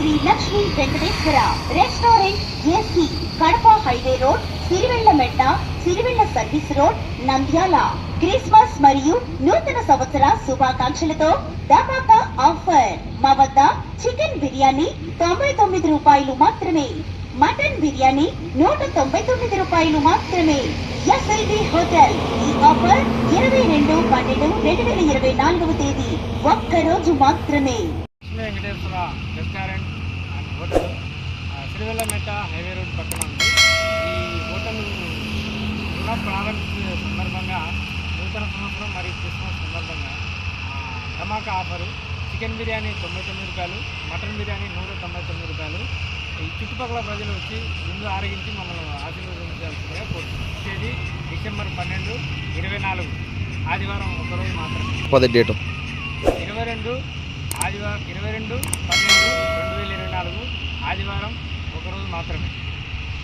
Shri Lakshmi Venkateswara restaurant AC Kadapa highway road Sirivellametta Sirivella service road Nandyal. Christmas మరియు నూతన సంవత్సర శుభాకాంక్షలతో ధమాకా ఆఫర్. మా వద్ద చికెన్ బిర్యానీ 99 రూపాయలు మాత్రమే, మటన్ బిర్యానీ 199 రూపాయలు మాత్రమే. ఎస్ఎల్బి హోటల్ ఈ ఆఫర్ 22/12/2024 తేదీ ఒక్కరోజు మాత్రమే. Venkateswara restaurant and hotel Sirivellametta highway road పక్కన ఉంది. ఈ హోటల్ ప్రారంభ సందర్భంగా నూతన సంవత్సరం మరియు క్రిస్మస్ సందర్భంగా ధమాకా ఆఫరు. చికెన్ బిర్యానీ 99 రూపాయలు, మటన్ బిర్యానీ 199 రూపాయలు. ఈ చుట్టుపక్కల ప్రజలు వచ్చి ముందు ఆరగించి మమ్మల్ని ఆశీర్వదించాల్సిందిగా కోరుతున్నాం. తేదీ డిసెంబర్ 12, 24 ఆదివారం ఒకరోజు మాత్రమే. డేటు 22 ఆదివారం 22/12/2024 ఆదివారం ఒకరోజు మాత్రమే.